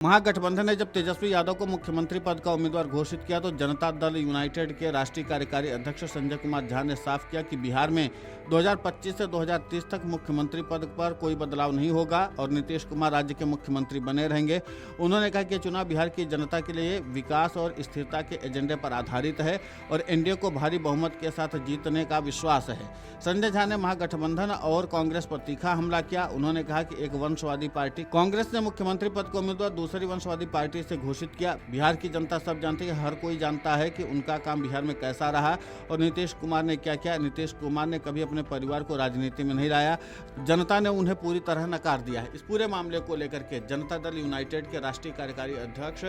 महागठबंधन ने जब तेजस्वी यादव को मुख्यमंत्री पद का उम्मीदवार घोषित किया तो जनता दल यूनाइटेड के राष्ट्रीय कार्यकारी अध्यक्ष संजय कुमार झा ने साफ किया कि बिहार में 2025 से 2030 तक मुख्यमंत्री पद पर कोई बदलाव नहीं होगा और नीतीश कुमार राज्य के मुख्यमंत्री बने रहेंगे। उन्होंने कहा कि चुनाव बिहार की जनता के लिए विकास और स्थिरता के एजेंडे पर आधारित है और एनडीए को भारी बहुमत के साथ जीतने का विश्वास है। संजय झा ने महागठबंधन और कांग्रेस पर तीखा हमला किया। उन्होंने कहा कि एक वंशवादी पार्टी कांग्रेस ने मुख्यमंत्री पद को उम्मीदवार दूसरी वंशवादी पार्टी से घोषित किया। बिहार की जनता सब जानती है, हर कोई जानता है कि उनका काम बिहार में कैसा रहा और नीतीश कुमार ने क्या किया। नीतीश कुमार ने कभी अपने परिवार को राजनीति में नहीं लाया। जनता ने उन्हें पूरी तरह नकार दिया है। इस पूरे मामले को लेकर के जनता दल यूनाइटेड के राष्ट्रीय कार्यकारी अध्यक्ष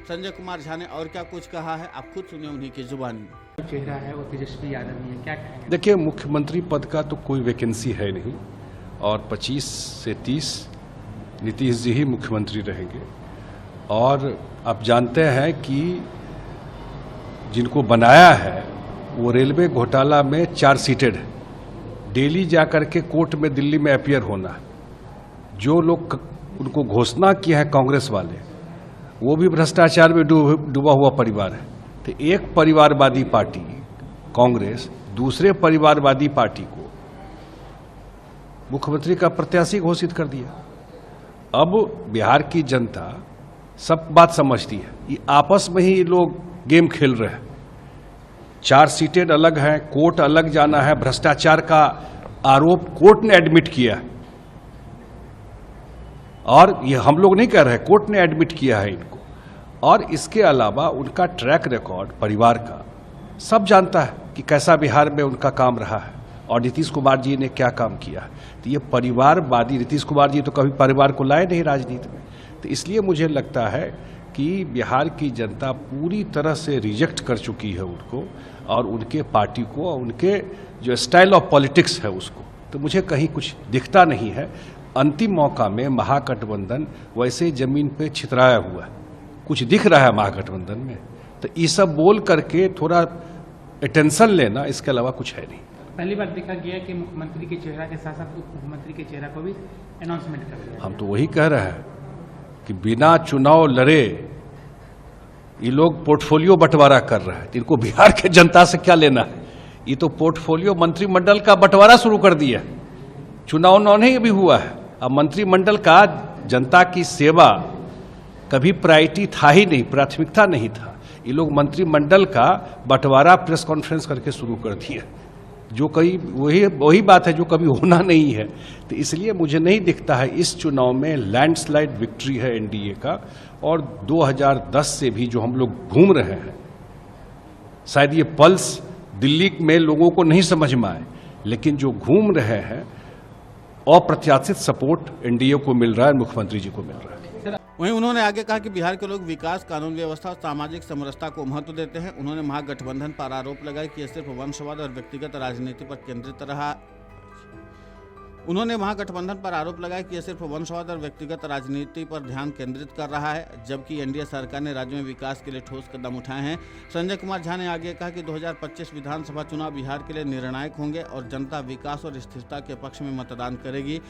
संजय कुमार झा ने और क्या कुछ कहा है, आप खुद सुनिए उन्हीं की जुबानी। चेहरा है वो तेजस्वी यादव ही है, क्या कहेंगे? देखिए, मुख्यमंत्री पद का तो कोई वैकेंसी है नहीं और 25 से 30 नीतीश जी ही मुख्यमंत्री रहेंगे। और आप जानते हैं कि जिनको बनाया है वो रेलवे घोटाला में चार्जशीटेड है। डेली जाकर के कोर्ट में दिल्ली में अपीयर होना। जो लोग उनको घोषणा किए हैं कांग्रेस वाले, वो भी भ्रष्टाचार में डूबा हुआ परिवार है। तो एक परिवारवादी पार्टी कांग्रेस दूसरे परिवारवादी पार्टी को मुख्यमंत्री का प्रत्याशी घोषित कर दिया। अब बिहार की जनता सब बात समझती है। ये आपस में ही लोग गेम खेल रहे हैं। चार्जशीटेड अलग है, कोर्ट अलग जाना है। भ्रष्टाचार का आरोप कोर्ट ने एडमिट किया और ये हम लोग नहीं कह रहे, कोर्ट ने एडमिट किया है इनको। और इसके अलावा उनका ट्रैक रिकॉर्ड परिवार का सब जानता है कि कैसा बिहार में उनका काम रहा है और नीतीश कुमार जी ने क्या काम किया है। तो ये परिवारवादी, नीतीश कुमार जी तो कभी परिवार को लाए नहीं राजनीति में। तो इसलिए मुझे लगता है कि बिहार की जनता पूरी तरह से रिजेक्ट कर चुकी है उनको और उनके पार्टी को और उनके जो स्टाइल ऑफ पॉलिटिक्स है उसको। तो मुझे कहीं कुछ दिखता नहीं है। अंतिम मौका में महागठबंधन वैसे जमीन पे छितराया हुआ है, कुछ दिख रहा है महागठबंधन में। तो ये सब बोल करके थोड़ा अटेंशन लेना, इसके अलावा कुछ है नहीं। पहली बार देखा गया कि मुख्यमंत्री के चेहरा के साथ साथ उप मुख्यमंत्री के चेहरा को भी अनाउंसमेंट कर दिया। हम तो वही कह रहे हैं कि बिना चुनाव लड़े ये लोग पोर्टफोलियो बंटवारा कर रहे हैं। इनको बिहार के जनता से क्या लेना है? ये तो पोर्टफोलियो मंत्रिमंडल का बंटवारा शुरू कर दिया। चुनाव नहीं अभी हुआ है। अब मंत्रिमंडल का जनता की सेवा कभी प्रायोरिटी था ही नहीं, प्राथमिकता नहीं था। ये लोग मंत्रिमंडल का बंटवारा प्रेस कॉन्फ्रेंस करके शुरू कर दिया, जो कहीं वही बात है जो कभी होना नहीं है। तो इसलिए मुझे नहीं दिखता है इस चुनाव में लैंडस्लाइड विक्ट्री है एनडीए का। और 2010 से भी जो हम लोग घूम रहे हैं, शायद ये पल्स दिल्ली में लोगों को नहीं समझ में आए, लेकिन जो घूम रहे हैं अप्रत्याशित सपोर्ट एनडीए को मिल रहा है, मुख्यमंत्री जी को मिल रहा है। वहीं उन्होंने आगे कहा कि बिहार के लोग विकास, कानून व्यवस्था और सामाजिक समरसता को महत्व देते हैं। उन्होंने महागठबंधन पर आरोप लगाया कि यह सिर्फ वंशवाद और व्यक्तिगत राजनीति पर केंद्रित रहा। उन्होंने महागठबंधन पर आरोप लगाया कि यह सिर्फ वंशवाद और व्यक्तिगत राजनीति पर ध्यान केंद्रित कर रहा है, जबकि एनडीए सरकार ने राज्य में विकास के लिए ठोस कदम उठाए हैं। संजय कुमार झा ने आगे कहा कि 2025 विधानसभा चुनाव बिहार के लिए निर्णायक होंगे और जनता विकास और स्थिरता के पक्ष में मतदान करेगी।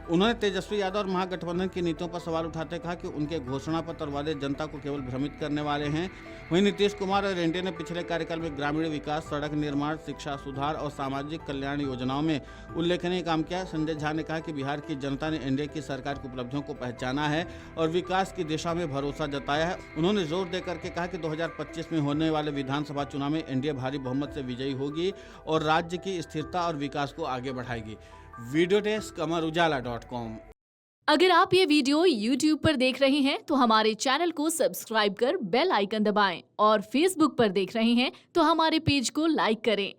उन्होंने तेजस्वी यादव और महागठबंधन की नीतियों पर सवाल उठाते कहा कि उनके घोषणा पत्र वादे जनता को केवल भ्रमित करने वाले हैं। वहीं नीतीश कुमार और एनडीए ने पिछले कार्यकाल में ग्रामीण विकास, सड़क निर्माण, शिक्षा सुधार और सामाजिक कल्याण योजनाओं में उल्लेखनीय काम किया। संजय झा ने कहा कि बिहार की जनता ने एनडीए की सरकार की उपलब्धियों को पहचाना है और विकास की दिशा में भरोसा जताया है। उन्होंने जोर देकर के कहा कि 2025 में होने वाले विधानसभा चुनाव में एनडीए भारी बहुमत से विजयी होगी और राज्य की स्थिरता और विकास को आगे बढ़ाएगी। वीडियो डेस्क अमरउजाला.com। अगर आप ये वीडियो YouTube पर देख रहे हैं तो हमारे चैनल को सब्सक्राइब कर बेल आइकन दबाएं और Facebook पर देख रहे हैं तो हमारे पेज को लाइक करें।